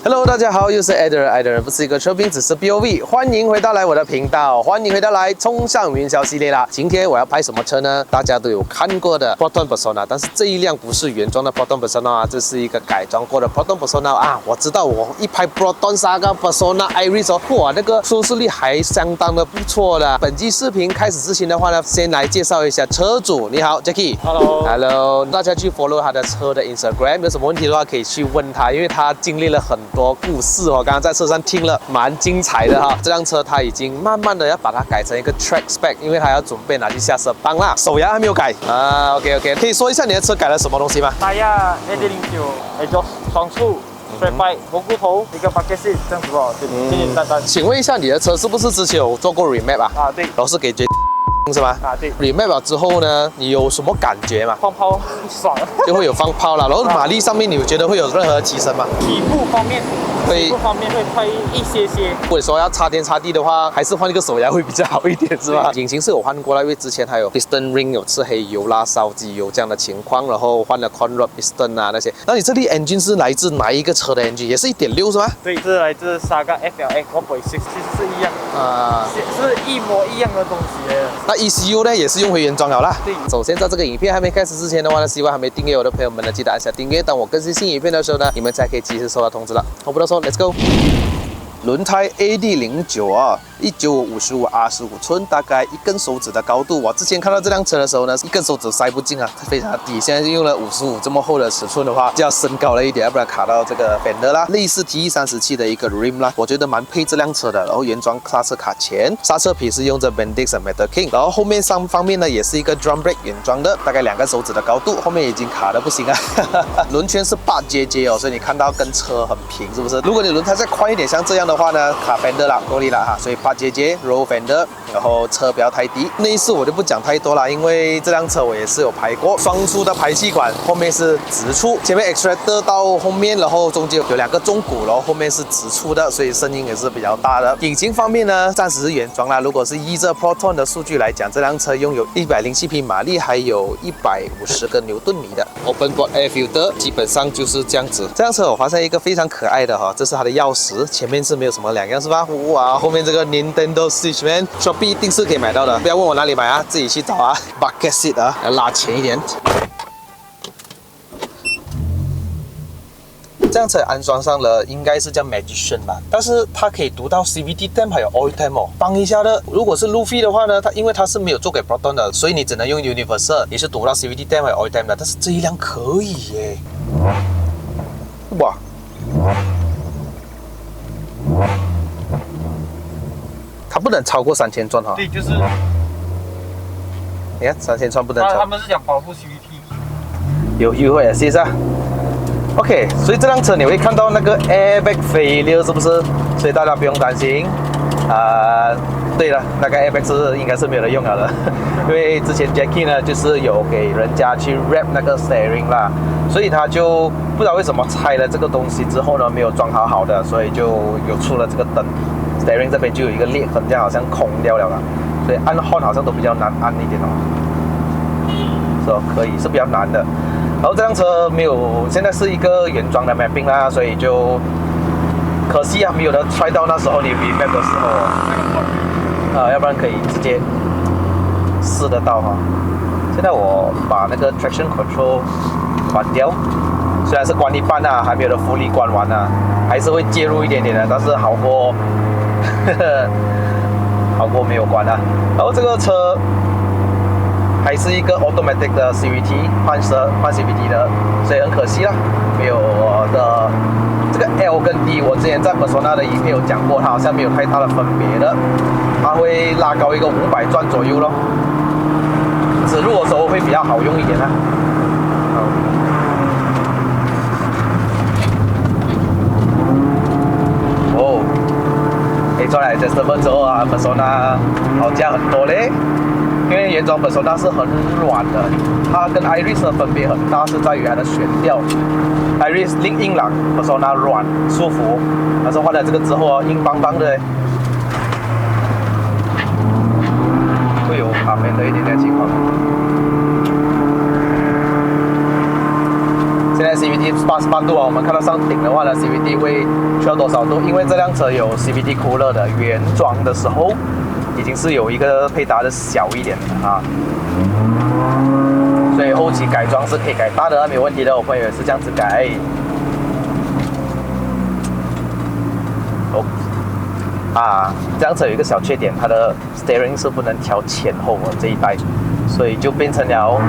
Hello， 大家好，又是 Eder， 爱的人不是一个车评，只是 POV。欢迎回到我的频道，欢迎回到冲上云霄系列啦。今天我要拍什么车呢？大家都有看过的 Proton Persona， 但是这一辆不是原装的 Proton Persona 啊，这是一个改装过的 Proton Persona 啊。我知道我一拍 Proton Saga Persona Iris 哇，那个收视率还相当的不错的。本期视频开始之前的话呢，先来介绍一下车主。你好 ，Jackie。Hello， 大家去 follow 他的车的 Instagram， 有什么问题的话可以去问他，因为他经历了很多故事哦。刚刚在车上听了蛮精彩的哈。这辆车他已经慢慢的要把它改成一个 track spec， 因为他要准备拿去下车帮啦。手牙还没有改啊。OK， 可以说一下你的车改了什么东西吗？胎压 AD09 exhaust 双出。straight pipe 蘑菇头一个 bucket seat 这样子哦，简简单单。请问一下，你的车是不是之前有做过 remap 啊？啊，对。都是给是吗？啊，对。remap 了之后呢，你有什么感觉吗？放炮爽，就会有放炮啦。然后马力上面，你有觉得会有任何提升吗？起步方面会快一些些。或者说要插天插地的话，还是换一个手牙会比较好一点，是吧？引擎是有换过了，因为之前还有 piston ring 有吃黑油啦、烧机油这样的情况，然后换了 conrod piston 啊那些。那你这里 engine 是来自哪一个车的 engine？ 也是 1.6 是吗？对，是来自 Saga FLX 1.6， 其实是一样啊，是一模一样的东西。那 ECU 呢，也是用回原装好啦。对。首先在这个影片还没开始之前的话呢，希望还没订阅我的朋友们呢，记得按下订阅，当我更新新影片的时候呢，你们才可以及时收到通知了。话不多说 ，Let's go。轮胎 AD09啊，1955R15寸，大概一根手指的高度。我之前看到这辆车的时候呢，一根手指塞不进啊，非常的低。现在用了55这么厚的尺寸的话，就要升高了一点，要不然卡到这个 fender 啦。类似 TE37的一个 rim 啦，我觉得蛮配这辆车的。然后原装刹车卡钳，刹车皮是用着 Bendix Metal King， 然后后面上方面呢也是一个 drum brake 原装的，大概2根手指的高度，后面已经卡的不行啊。轮圈是8JJ 哦，所以你看到跟车很平，是不是？如果你轮胎再宽一点，像这样的话呢，卡 fender 啦，够力了哈，所以8JJ roll fender， 然后车不要太低。内饰我就不讲太多了，因为这辆车我也是有拍过，双出的排气管，后面是直出，前面 extractor 到后面，然后中间有2个中鼓，然后后面是直出的，所以声音也是比较大的。引擎方面呢，暂时是原装啦。如果是依着 Proton 的数据来讲，这辆车拥有107匹马力，还有150个牛顿米的 open board air filter， 基本上就是这样子。这辆车我发现一个非常可爱的哈，这是它的钥匙，前面是没有什么两样是吧？哇，后面这个 Nintendo Switch Man Shopee 一定是可以买到的，不要问我哪里买啊，自己去找啊。Bucket seat 啊，要拉前一点。这辆车安装上了，应该是叫 Magician 吧，但是它可以读到 CVT temp 还有 oil temp 哦。帮一下的，如果是 Luffy 的话呢，因为它是没有做给 Proton 的，所以你只能用 Universal， 也是读到 CVT temp 还有 oil temp 的。但是这一辆可以耶，哇！它不能超过3000转哈。对，就是。你看3000转不能超。他们是讲保护 CVT。有机会试一下。OK， 所以这辆车你会看到那个 airbag failure 是不是？所以大家不用担心。对了，那个 airbag 应该是没有人用了的，因为之前 Jackie 呢就是有给人家去 wrap 那个 steering 啦，所以他就不知道为什么拆了这个东西之后呢没有装好的，所以就有出了这个灯。steering 这边就有一个裂痕，这样好像空掉了啦，所以按 horn 好像都比较难按一点哦。说可以是比较难的。然后这辆车没有，现在是一个原装的 mapping 啦，所以就可惜啊，没有的try到那时候你 remap 的时候要不然可以直接试得到哈。现在我把那个 traction control 关掉，虽然是关一半啊，还没有的fully关完啊，还是会介入一点点的，但是好过好过没有关啊。然后这个车还是一个 automatic 的 CVT 换 CVT 的，所以很可惜啦，没有我的这个 L 跟 D， 我之前在 Persona 的影片有讲过，它好像没有太大的分别的，它会拉高一个500转左右咯，指路的时候会比较好用一点啦。哦，可以转来adjustable之后啊 ，Persona 好加很多嘞。因为原装Persona是很软的，它跟 Iris 的分别很大，是在于它的悬吊。Iris 硬朗，Persona 软舒服，但是换了这个之后硬邦邦的，会有卡面的一点点情况。现在 CVT 88度啊，我们看到上顶的话呢，CVT 会需要多少度？因为这辆车有 CVT cooler 的，原装的时候已经是有一个配搭的小一点的啊，所以后期改装是可以改大的，没有问题的。我朋友也是这样子改。哦。这辆车有一个小缺点，它的 steering 是不能调前后的这一代，所以就变成了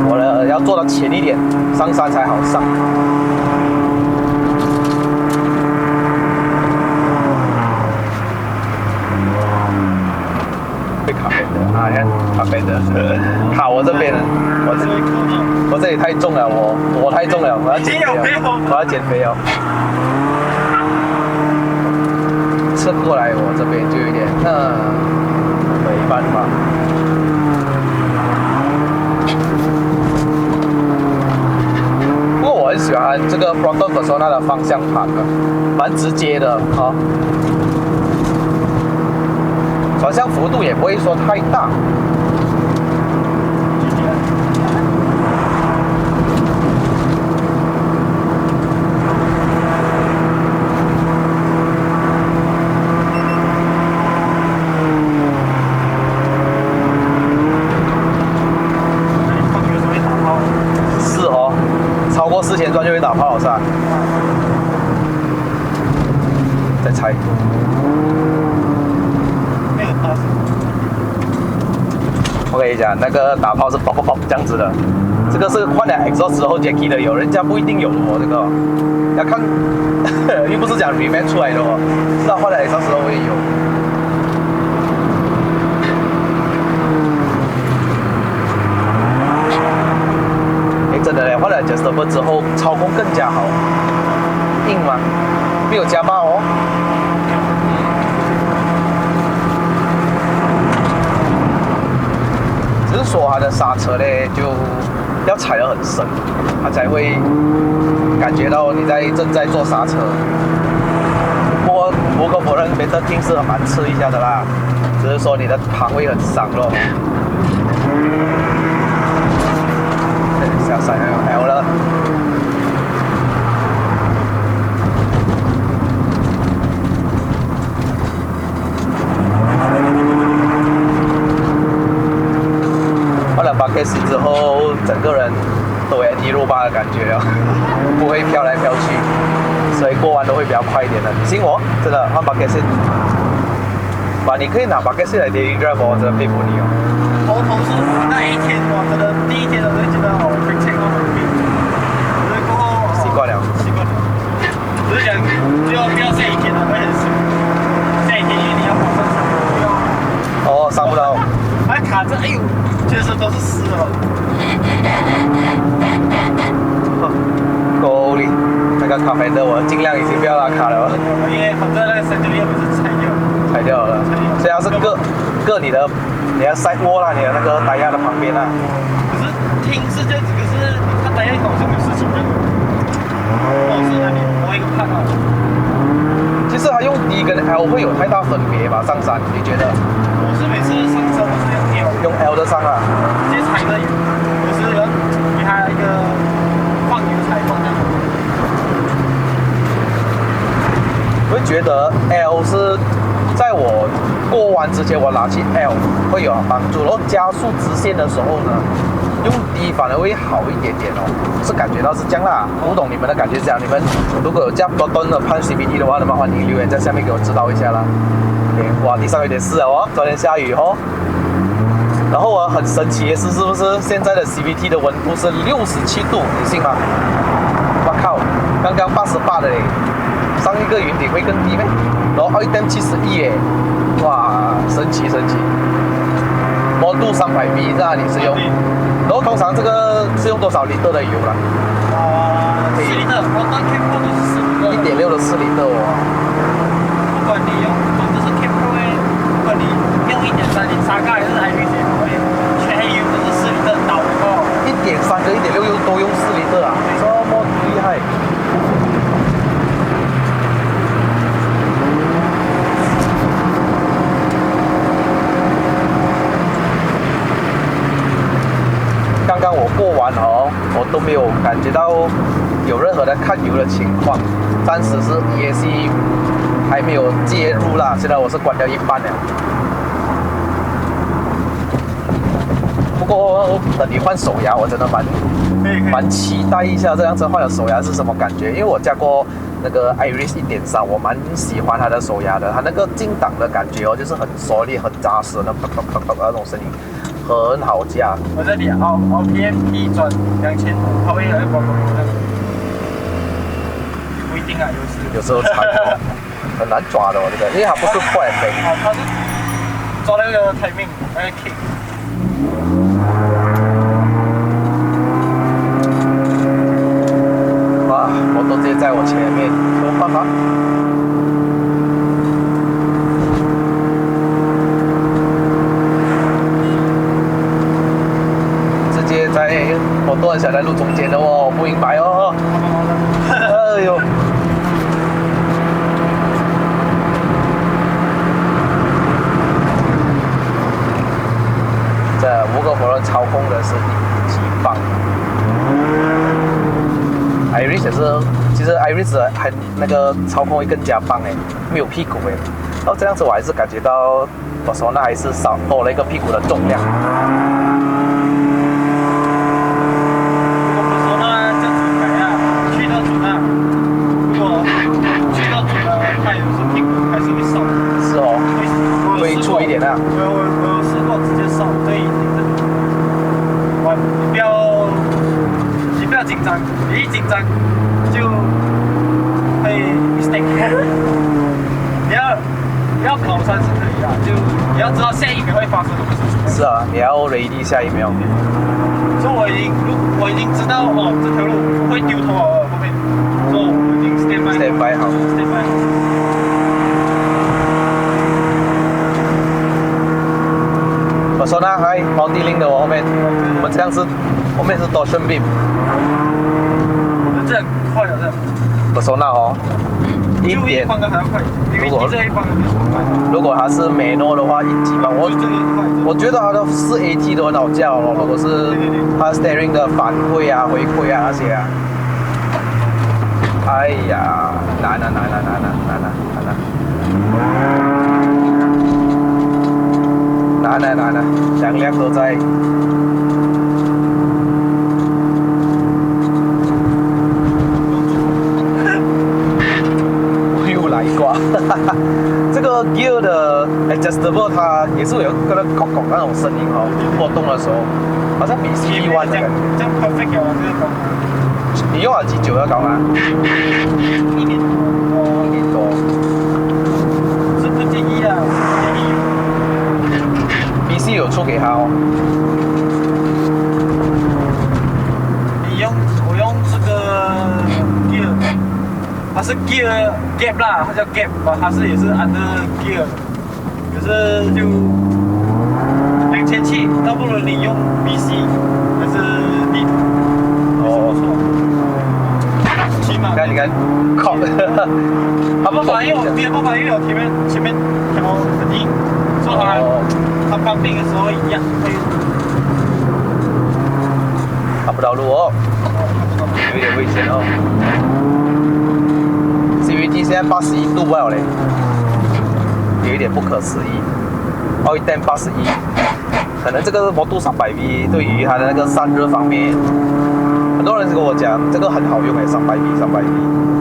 我的要做到前一点，上山才好上。会卡边的啊，你看卡边的，卡我这边的，我这里太重了，我太重了，我要减肥哦，我要减肥哦。侧过来，我这边就有点没办法。不过我很喜欢这个 Proton Persona 的方向盘的，蛮直接的啊，转向幅度也不会说太大。4000转就会打炮是吧？再猜。我跟你讲，那个打炮是啵啵啵这样子的，这个是换了 exhaust 之后 Jackie 的，有人家不一定有哦，这个要看，又不是讲 remake 出来的哦，是他换了 exhaust 之后会有。真的嘞，换了 adjustable 之后，操控更加好，硬吗？没有加爆哦。只是说它的刹车嘞，就要踩得很深，它才会感觉到你正在做刹车。不过无可否认，别的听是蛮吃一下的啦，只是说你的旁会很伤咯。下山还有 L 了，换了8K 10之后，整个人都有一路霸的感觉了，不会飘来飘去，所以过弯都会比较快一点的。你信我，真的换8K 10，哇，你可以拿8K 10来 daily drive， 我真的佩服你哦。头是那一天，我真的第一天我就觉得好亏钱哦，很贵。所以过后习惯了。只是讲不要下雨天了，会很辛苦。下雨天因为你要保证上不要。哦，上不到。还卡着，哎呦，确实都是湿的了。够力，那个卡牌的我尽量已经不要拉卡了。因为反正那个深圳也不是拆掉了。所以它是各你的 side wall 啦，你的那个胎压的旁边啦。可是听是这样子，可是它胎压好像没事情的。是那里摸一个判啊。其实它用 D 跟 L 会有太大分别吧？上山你觉得？我是每次上车我是用 L。用 L 的上啊。直接踩的油，我是要给它一个放油踩放的。我会觉得 L 是在我过弯之前，我拿起 L 会有帮助，然后加速直线的时候呢，用 D 反而会好一点点哦，是感觉到是这样啦。不懂你们的感觉是这样，你们如果有这样多吨的判 CVT 的话，那么欢迎留言在下面给我知道一下啦。哇，地上有点湿了哦，昨天下雨哦。然后很神奇的是不是现在的 CVT 的温度是67度，你信吗？我靠，刚刚88的嘞。上一个云顶会更低咩？然后一灯71耶，哇，神奇！摩度300米那里是用，然后通常这个是用多少litre的油啦？4litre，我当 Campo 都是4litre。1.6的4litre哦。不管你用，这是 Campo 诶，不管你用1.3零沙盖还是海运鞋，全油都是4litre倒的哦。1.3跟1.6都用4litre啊，这么厉害！刚刚我过完哦，我都没有感觉到在看油的情况，暂时是 ESC 还没有介入啦，现在我是关掉一半了。不过等你换手牙，我真的蛮期待一下这样子换了手牙是什么感觉，因为我驾过那个 Iris 1.3，我蛮喜欢它的手牙的，它那个进档的感觉哦，就是很solid、很扎实的那种声音，很好驾。我这里PMP 转2000，它会来包包不一定啊，有时候差很难抓的，我觉得，因为它不是快飞。它是抓那个 timing， 那个 kick。哇，摩托直接在我前面，有办法？直接在摩托很想在路中间的哦，不明白哦。哎呦！这5个火轮操控的是几棒？Iris 也是，其实 Iris 还那个操控会更加棒哎，没有屁股哎。然后这样子我还是感觉到Persona还是少多了一个屁股的重量。如果Persona这样子改啊，去到准啊，如果去到准了，它有时屁股还是会少。是哦，会粗一点啊。我有试过直接少，所以你不要紧张，你一紧张就会 mistake。你要跑山是可以的，就你要知道下一秒会发生什么事情。是啊，你要 ready 下一秒。所以我已经知道哦，这条路不会丢头了后面，所以我已经 stand by 好。stand by 好。我说那还毛地林的我后面，我们这样是后面是多顺比。我们这样快了这样。我说那哦，就一方的还要快，因为你这一方的比较快。如果它是美诺的话，1级吧，我觉得它的4AT 都很好驾哦。如果是它 steering 的反馈啊、回馈啊那些啊，哎呀，难。2辆都在。又来一挂，这个 gear 的 adjustable 它也是有一个拱那种声音哦，波动的时候，好像比 CP1 的感觉。这样 perfect 了这个高。你用了几久要搞啊？1年多。是不建议啊，不建议。BC 有出给他哦。我用这个 gear， 它是 gear gap 啦，它叫 gap， 它是也是 under gear， 可是就2700，倒不如你用 BC， 还是地图，哦，不错。起码你看，靠，他不反应，你也不反应了，前面调很低，所以它放冰的时候一样会。看不到路哦，有点危险哦。CVT 现在81度了嘞，有一点不可思议。奥一点81，可能这个摩度300V 对于它的那个散热方面，很多人跟我讲这个很好用诶，300V。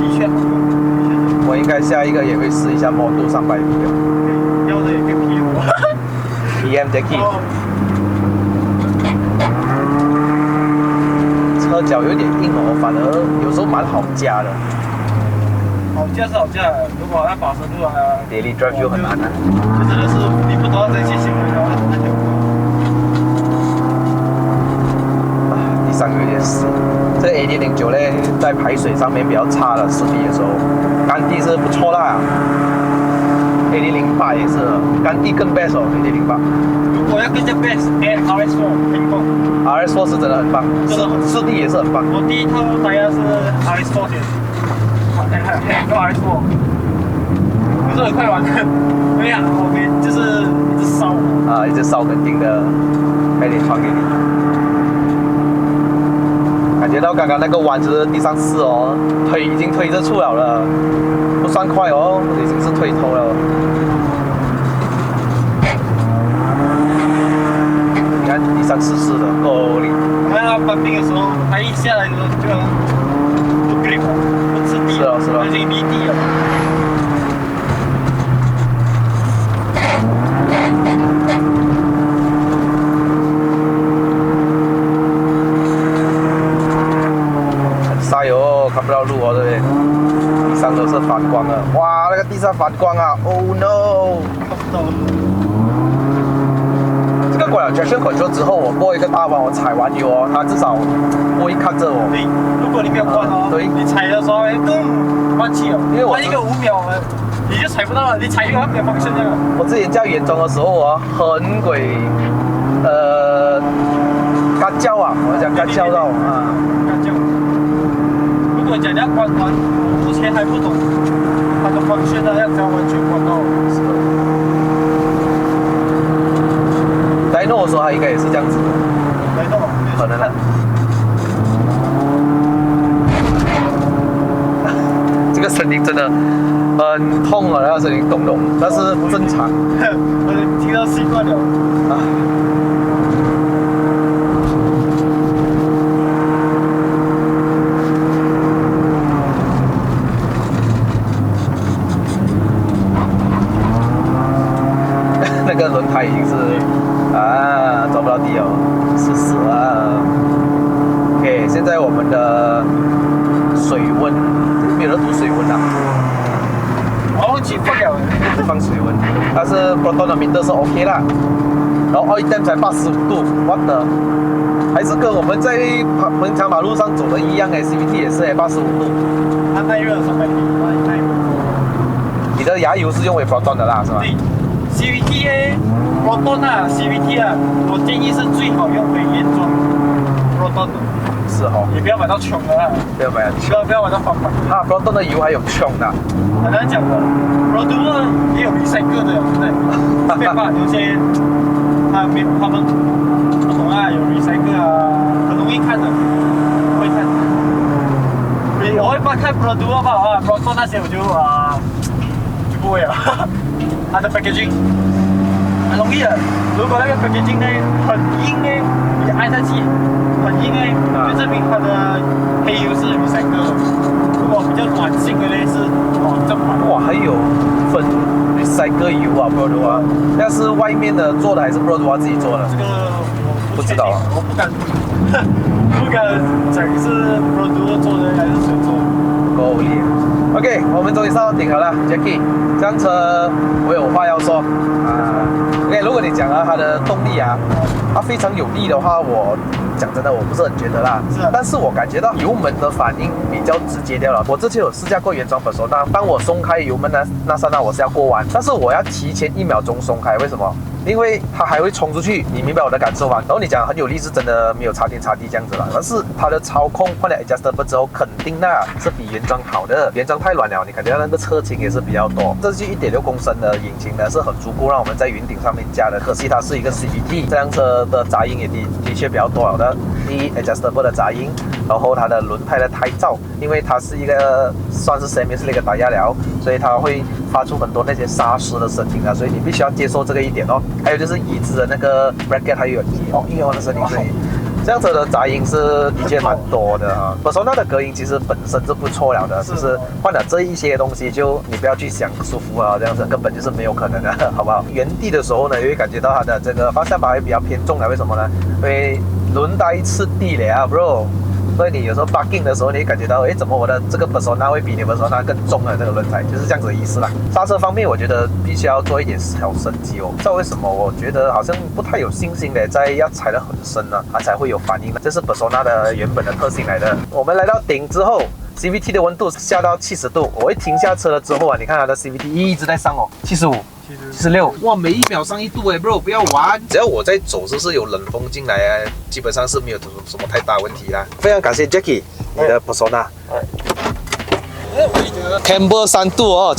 的确好用，我应该下一个也会试一下摩度300V 的。要的也可以 PM Jackie。车脚有点硬哦，反而有时候蛮好驾的。好驾是好驾，如果要保持度啊 ，daily drive 就很难了。就真的是你不多这些行为的话，那条路。地上有点湿。这个 AD09呢，在排水上面比较差的湿地的时候，干地是不错啦。AD08也是，干地更 best 哦 ，AD08。如果要更加 best，add RS4 拼缝。RS4 是真的很棒，湿地也是很棒。我第一套胎压是 RS4 先，还有 RS4，可是很快完的。对呀，我可以就是一直烧。啊，一直烧肯定的，快点传给你。感觉到到刚刚那个弯就是第3次哦，腿已经推着出了，不算快哦，已经是推头了。你看第3次的，哦哩！看他翻冰的时候，他一下来的时候就不 grip 了，不吃地了，已经离地了。加油，看不到路哦，对不对？地上都是反光了，哇，那个地上反光啊 ！Oh no！ 看不到路。这个关了 traction control 之后，我过一个大弯，我踩完油哦，它至少不会看着我。对，如果你没有关哦，对，你踩的时候换气了，因为我关一个5秒，你就踩不到了，你踩一个没有方向这样。我之前叫原装的时候哦，很鬼，干叫啊，我讲干叫到啊，干叫。如果讲要关完，我之前还不懂它的方向呢，要只要完全关到。是的。莱诺说他应该也是这样子的，莱诺可能啊。这个声音真的很痛啊，那个声音咚咚，但是正常。我听到习惯了。啊。那个轮胎已经是抓不到地哦，死了。OK， 现在我们的水温没有人读水温啊，我忘记放了，放水温，但是 Proton 的米德是 OK 啦。然后 oil temp 才85度，what the？还是跟我们在平常马路上走的一样哎 ，CVT 也是85度。它耐热300度，耐热。你的牙油是用为 Proton 的啦，是吧？对 ，CVT 哎 ，Proton 啊 ，CVT 啊，我建议是最好用回原装 Proton 的。是哦，也不要买到穷的啊，不要买到不要买到反版。啊 ，Proton 的油还有穷的。很难讲的 ，Proton 也有recycle 的，对不对？对吧？有些他们不懂啊，有 recycle 啊，很容易看的，会看。我会看 Proton 吧啊 ，Proton 那些我就不会了。它的 packaging 很容易的，如果那个 packaging 呢很硬呢，你按下去很硬呢，就证明它的黑油是 recycle 的。如果比较软性的呢是正版。哇，还有分 recycle 油啊 ，Proton 啊，那是外面的做的还是 Proton 自己做的？这个我不知道啊，我不敢讲是 Proton 做的还是谁做的。够力。OK， 我们终于上到顶好了 ，Jackie， 这辆车我有话要说啊。OK， 如果你讲了它的动力啊，它非常有力的话，我讲真的我不是很觉得啦。是啊。但是我感觉到油门的反应比较直接掉了。我之前有试驾过原装Persona，当我松开油门的那刹那，我是要过弯，但是我要提前1秒钟松开，为什么？因为它还会冲出去，你明白我的感受吗？然后你讲很有力是真的没有插天插地这样子了，但是它的操控换了 adjustable 之后，肯定那是比原装好的。原装太软了，你感觉到那个侧倾也是比较多。这是1.6公升的引擎呢，是很足够让我们在云顶上面加的。可惜它是一个 CVT， 这辆车的杂音也的确比较多了的。第一 adjustable 的杂音，然后它的轮胎的胎噪，因为它是一个算是 semi 是那个打压疗，所以它会发出很多那些沙石的声音啊，所以你必须要接受这个一点哦。还有就是椅子的那个 bracket 还有音的声音，所以这辆车的杂音是的确蛮多的啊。Persona 的隔音其实本身是不错了的，只是换了这一些东西，就你不要去想舒服啊，这样子根本就是没有可能的，好不好？原地的时候呢，也会感觉到它的这个方向盘会比较偏重了，为什么呢？因为轮胎吃地了啊 ，bro。所以你有时候 bucking 的时候，你会感觉到，哎，怎么我的这个 Persona 会比你 Persona 更重啊？这个轮胎就是这样子的意思啦。刹车方面，我觉得必须要做一点小升级哦。知道为什么？我觉得好像不太有信心的，在要踩得很深呢，它才会有反应的。这是 Persona 的原本的特性来的。我们来到顶之后 ，CVT 的温度下到70度，我一停下车了之后啊，你看它的 CVT 一直在上哦，75。76，哇，每1秒上1度哎 ，bro， 不要玩。只要我在走，就是有冷风进来啊，基本上是没有什么太大问题啦。非常感谢 Jackie， 你的 Persona。我觉得 Camber 3度哦，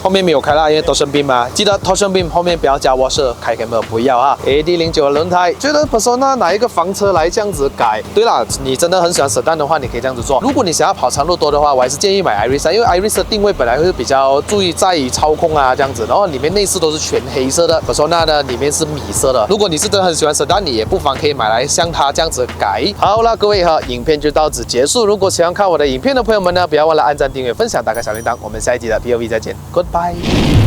后面没有开啦，因为torsion beam 嘛，记得 torsion beam 后面不要加 washer， 开 Camber 不要啊。AD09 的轮胎，觉得 Persona 拿一个房车来这样子改。对啦，你真的很喜欢 sedan 的话，你可以这样子做。如果你想要跑长路多的话，我还是建议买 Iris， 因为 Iris 的定位本来会比较注意在于操控啊这样子，然后里面内饰都是全黑色的 ，Persona 呢里面是米色的。如果你是真的很喜欢 sedan， 你也不妨可以买来像它这样子改。好了，各位哈，影片就到此结束。如果喜欢看我的影片的朋友们呢，不要忘了按赞、订阅、分享、打开小铃铛。我们下一集的 POV 再见 ，Goodbye。